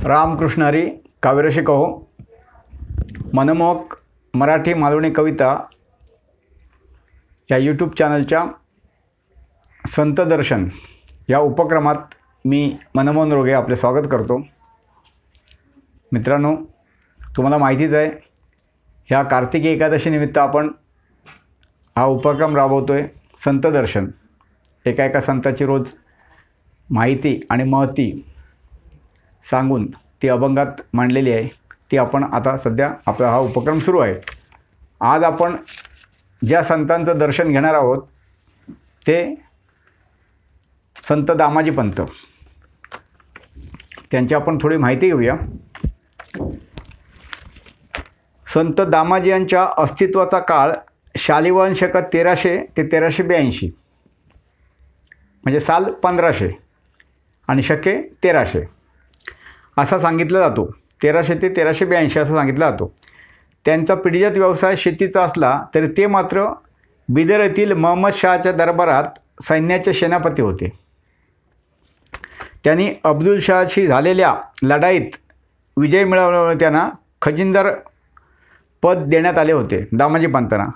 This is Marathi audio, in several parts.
रामकृष्ण हरी काव्यरशी कहो मनमोहक मराठी मालवणी कविता या यूट्यूब चॅनलच्या संत दर्शन या उपक्रमात मी मनमोहन रोगे आपले स्वागत करतो। मित्रांनो, तुम्हाला माहितीच आहे ह्या कार्तिकी एकादशी निमित्त आपण हा उपक्रम राबवतोय। संत दर्शन एका संताची रोज माहिती आणि महती सांगून ती अभंगात मांडलेली आहे, ती आपण आता सध्या आपला हा उपक्रम सुरू आहे। आज आपण ज्या संतांचं दर्शन घेणार आहोत ते संत दामाजी पंत, त्यांची आपण थोडी माहिती घेऊया। संत दामाजी यांच्या अस्तित्वाचा काळ शालिवाहन शक 1300 ते 1382 म्हणजे साल 1500 आणि शके 1300 असा सांगितलं जातो। 1300 ते 1382 असं सांगितलं जातो। त्यांचा पिढीजात व्यवसाय शेतीचा असला तरी ते मात्र बिदर येथील महम्मद शहाच्या दरबारात सैन्याचे सेनापती होते। त्यांनी अब्दुल शहाशी झालेल्या लढाईत विजय मिळवल्यामुळे त्यांना खजिनदार पद देण्यात आले होते दामाजी पंतांना,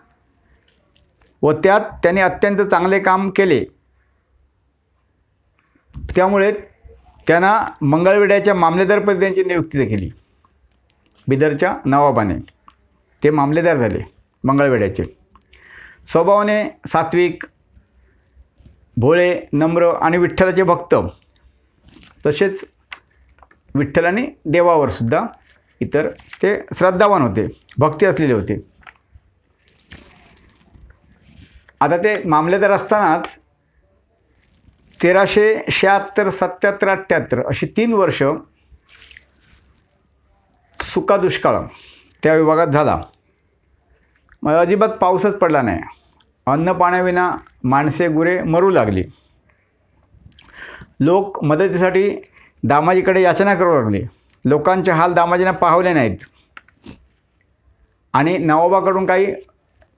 व त्यात त्यांनी अत्यंत चांगले काम केले। त्यामुळे त्यांना मंगळवेढ्याच्या मामलेदारपदी त्यांची नियुक्ती केली। बिदरच्या नवाबाने ते मामलेदार झाले मंगळवेढ्याचे। स्वभावाने सात्विक, भोळे, नम्र आणि विठ्ठलाचे भक्त, तसेच विठ्ठल आणि देवावर सुद्धा इतर ते श्रद्धावान होते, भक्ती असलेले होते। आता ते मामलेदार असतानाच 1376, 77, 78 अशी 3 वर्ष सुका दुष्काळ त्या विभागात झाला। मग अजिबात पाऊसच पडला नाही। अन्न पाण्याविना माणसे गुरे मरू लागली। लोक मदतीसाठी दामाजीकडे याचना करू लागले। लोकांचे हाल दामाजींना पाहवले नाहीत आणि नवाबाकडून काही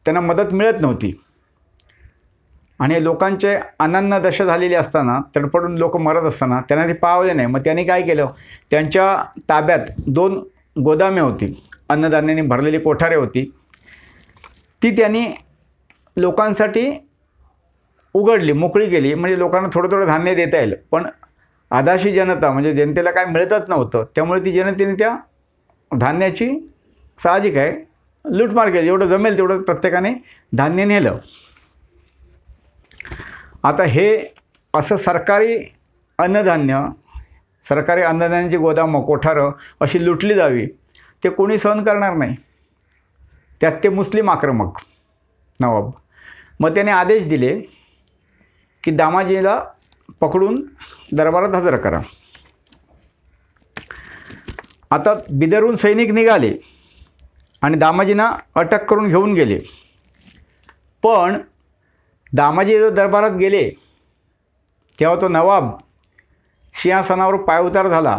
त्यांना मदत मिळत नव्हती। आणि लोकांचे अनन्न दशा झालेली असताना, तडफडून लोक मरत असताना त्यांना ते पावले नाही। मग त्यांनी काय केलं, त्यांच्या ताब्यात 2 गोदामे होती, अन्नधान्याने भरलेली कोठारे होती, ती त्यांनी लोकांसाठी उघडली, मोकळी केली। म्हणजे लोकांना थोडं थोडं धान्य देता येईल, पण आदाशी जनता म्हणजे जनतेला काय मिळतच नव्हतं, त्यामुळे ती जनतेने त्या धान्याची साहजिक आहे लूटमार केली। जेवढं जमेल तेवढं प्रत्येकाने धान्य नेलं। आता हे असं सरकारी अन्नधान्याची गोदामं, कोठारं अशी लुटली जावी ते कोणी सहन करणार नाही। त्यात ते मुस्लिम आक्रमक नवाब, मग त्याने आदेश दिले की दामाजीला पकडून दरबारात हजर करा। आता बिदरहून सैनिक निघाले आणि दामाजींना अटक करून घेऊन गेले। पण दामाजी दरबारात गेले तेव्हा तो नवाब सिंहासनावर पायउतार झाला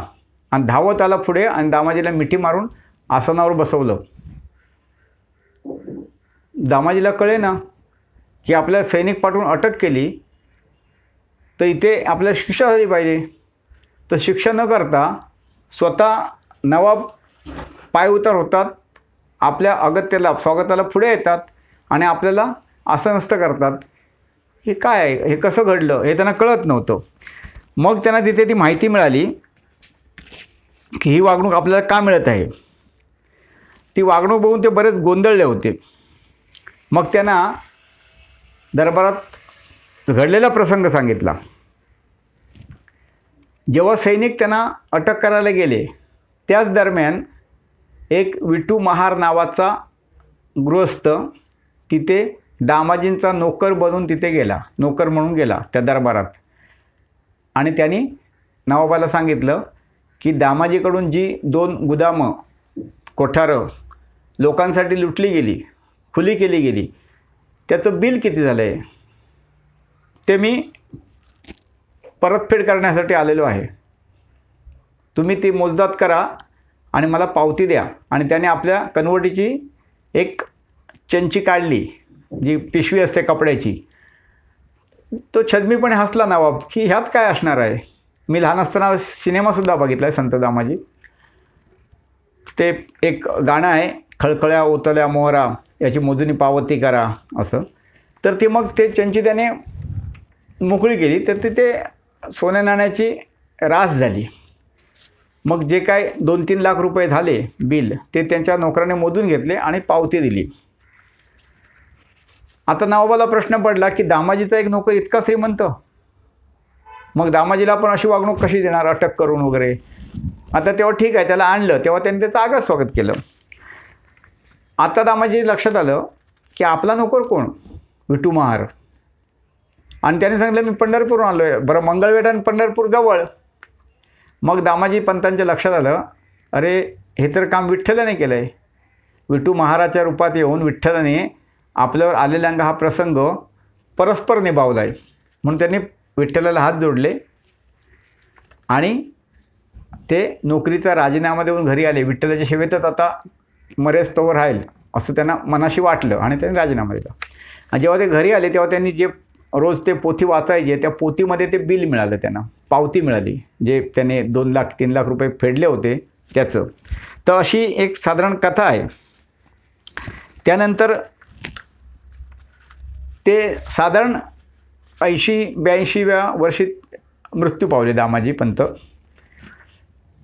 आणि धावत आला पुढे आणि दामाजीला मिठी मारून आसनावर बसवलं। दामाजीला कळे ना की आपल्या सैनिक पाठवून अटक केली तर इथे आपल्याला शिक्षा झाली पाहिजे, तर शिक्षा न करता स्वतः नवाब पायउतार होतात, आपल्या अगत्याला स्वागताला पुढे येतात आणि आपल्याला आसनस्थ करतात। हे काय आहे, हे कसं घडलं हे त्यांना कळत नव्हतं। मग त्यांना तिथे ती माहिती मिळाली की ही वागणूक आपल्याला का मिळत आहे। ती वागणूक बघून ते बरेच गोंधळले होते। मग त्यांना दरबारात घडलेला प्रसंग सांगितला। जेव्हा सैनिक त्यांना अटक करायला गेले त्याच दरम्यान एक विठू महार नावाचा गृहस्थ तिथे दामाजींचा नोकर बनून तिथे गेला, नोकर म्हणून गेला त्या दरबारात। आणि त्यांनी नवाबाला सांगितलं की दामाजीकडून जी 2 गोदामं, कोठारं लोकांसाठी लुटली गेली, खुली केली गेली, त्याचं बिल किती झालं आहे ते मी परतफेड करण्यासाठी आलेलो आहे। तुम्ही ती मोजदाद करा आणि मला पावती द्या। आणि त्याने आपल्या कनवटीची एक चंची काढली, जी पिशवी असते कपड्याची। तो छद्मीपणे हसला नवाब की ह्यात काय असणार आहे, मी लहान असताना सिनेमासुद्धा बघितला आहे संत दामाजी, ते एक गाणं आहे, खळखळ्या ओतल्या मोहरा याची मोजणी पावती करा असं. तर ती मग ते त्यांची त्याने मोकळी केली. तर ते सोन्या नाण्याची रास झाली. मग जे काय 2-3 लाख रुपये झाले बिल ते त्यांच्या नोकराने मोजून घेतले आणि पावती दिली. आता नवाबाला प्रश्न पडला की दामाजीचा एक नोकर इतका श्रीमंत, मग दामाजीला पण अशी वागणूक कशी देणार अटक करून वगैरे. आता तेव्हा ठीक आहे, त्याला आणलं तेव्हा त्यांनी त्याचं आगळं स्वागत केलं. आता दामाजी लक्षात आलं की आपला नोकर कोण, विठू महार. आणि त्याने सांगितलं मी पंढरपूरहून आलो आहे. बरं, मंगळवेढ आणि पंढरपूर जवळ. मग दामाजी पंतांच्या लक्षात आलं, अरे हे तर काम विठ्ठलाने केलं आहे. विठू महाराच्या रूपात येऊन विठ्ठलाने आपल्यावर आलेला हा प्रसंग परस्पर निभावला आहे. म्हणून त्यांनी विठ्ठलाला हात जोडले आणि ते नोकरीचा राजीनामा देऊन घरी आले. विठ्ठलाच्या सेवेतच आता मरेस्तोवर राहील असं त्यांना मनाशी वाटलं आणि त्यांनी राजीनामा दिला. आणि जेव्हा ते घरी आले तेव्हा त्यांनी जे रोज ते पोथी वाचायचे त्या पोथीमध्ये ते बिल मिळालं, त्यांना पावती मिळाली, जे त्याने 2 लाख 3 लाख रुपये फेडले होते त्याचं. तर अशी एक साधारण कथा आहे. त्यानंतर ते साधारण 80-82व्या वर्षी मृत्यू पावले दामाजी पंत.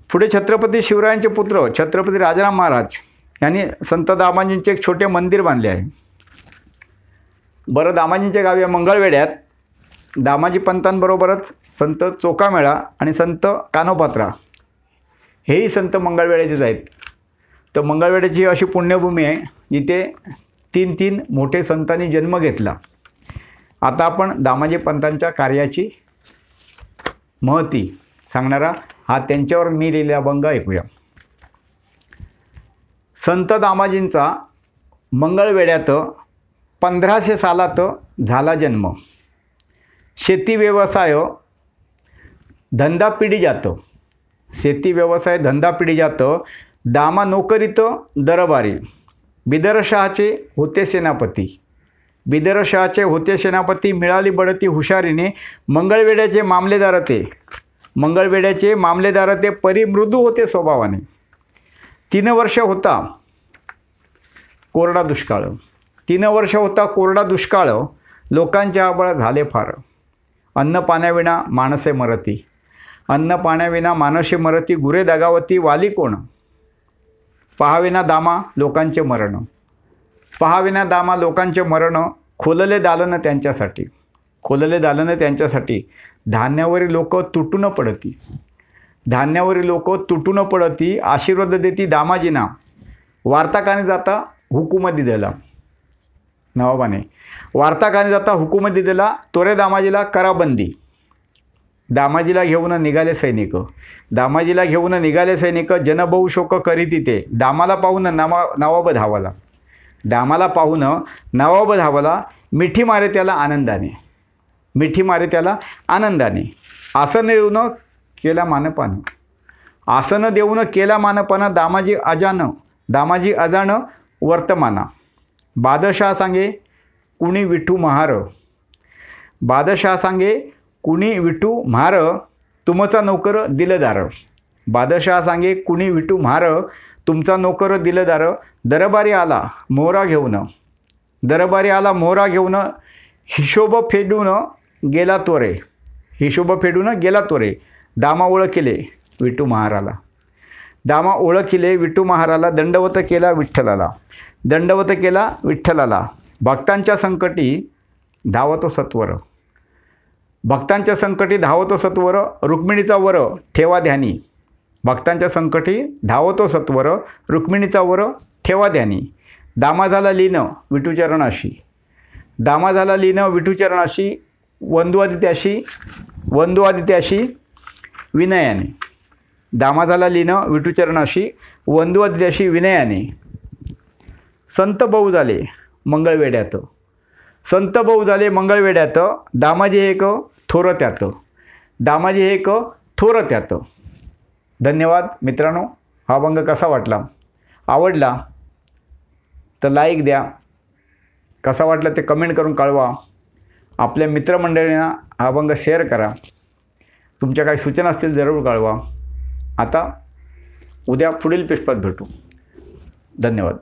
पुढे छत्रपती शिवरायांचे पुत्र छत्रपती राजाराम महाराज यांनी संत दामाजींचे एक छोटे मंदिर बांधले आहे. बरं, दामाजींच्या गावी मंगळवेढ्यात दामाजी पंतांबरोबरच संत चोखामेळा आणि संत कानोपात्रा हेही संत मंगळवेढ्याचेच आहेत. तर मंगळवेढ्याची अशी पुण्यभूमी आहे जिथे 3 मोठे संतांनी जन्म घेतला. आता आपण दामाजी पंतांच्या कार्याची महती सांगणारा हा त्यांच्यावर मी लिहिलेला अभंग ऐकूया. संत दामाजींचा मंगळवेढ्यात 1500 सालात झाला जन्म. शेती व्यवसाय धंदा पिढी जात. शेती व्यवसाय धंदा पिढी जात. दामा नोकरीत दरबारी. बिदरशहाचे होते सेनापती. बिदरशहाचे होते सेनापती. मिळाली बढती हुशारीने. मंगळवेढ्याचे मामलेदार ते. मंगळवेढ्याचे मामलेदार ते. परी मृदू होते स्वभावाने. 3 वर्ष होता कोरडा दुष्काळ. 3 वर्ष होता कोरडा दुष्काळ. लोकांचे आबळ झाले फार. अन्न पाण्याविना माणसे मरती. अन्न पाण्याविना मानसे मरती. गुरे दगावती वाली कोण. पहाविना दामा लोकांचे मरण. पहाविना दामा लोकांचे मरण. खोलले दालन त्यांच्यासाठी. खोलले दालन त्यांच्यासाठी. धान्यावरील लोक तुटून पडती. धान्यावरील लोक तुटून पडती. आशीर्वाद देती दामाजींना. वार्ताकाने जाता हुकूम दिला. नवाबाने वार्ताकाने जाता हुकूम दिला. तोरे दामाजीला कराबंदी. दामाजीला घेऊन निघाले सैनिक. दामाजीला घेऊन निघाले सैनिक. जनबहू शोक करीती ते. दामाला पाहून नवाब धावाला. दामाला पाहून नवाब धावाला. मिठी मारे त्याला आनंदाने. मिठी मारे त्याला आनंदाने. आसन देऊन केला मानपान. आसन देऊन केला मानपान. दामाजी अजान. दामाजी अजान वर्तमाना. बादशाह सांगे कुणी विठू महार. बादशाह सांगे कुणी विठू म्हार. तुमचा नोकर दिलदार. बादशाह सांगे कुणी विठू म्हार. तुमचा नोकर दिलदार. दरबारी आला मोहरा घेऊन. दरबारी आला मोहरा घेऊन. हिशोब फेडून गेला तोरे. हिशोब फेडून गेला तोरे. दामा ओळखिले विठू महाराला. दामा ओळखिले विठू महाराला. दंडवत केला विठ्ठलाला. दंडवत केला विठ्ठलाला. भक्तांच्या संकटी धावतो सत्वर. भक्तांच्या संकटी धावतो सत्वर. रुक्मिणीचा वर ठेवा ध्यानी. भक्तांच्या संकटी धावतो सत्वर. रुक्मिणीचा वर ठेवा ध्यानी. दामा झाला लीन विठूचरणाशी. दामा झाला लीन विठूचरणाशी. वंदुआदित्याशी. वंदुआदित्याशी विनयाने. दामा झाला लीन विठूचरणाशी. वंदुआदित्याशी विनयाने. संत भाऊ झाले मंगळवेढ्यात. संत भाऊ झाले मंगळवेढ्यात. दामाजी हे एक थोर त्यात. दामाजी हे एक थोर त्यात. धन्यवाद मित्रांनो. हा अभंग कसा वाटला? आवडला तर लाईक द्या. कसा वाटला ते कमेंट करून कळवा. आपल्या मित्रमंडळींना हा अभंग शेअर करा. तुमच्या काही सूचना असतील जरूर कळवा. आता उद्या पुढील पुष्पात भेटू. धन्यवाद.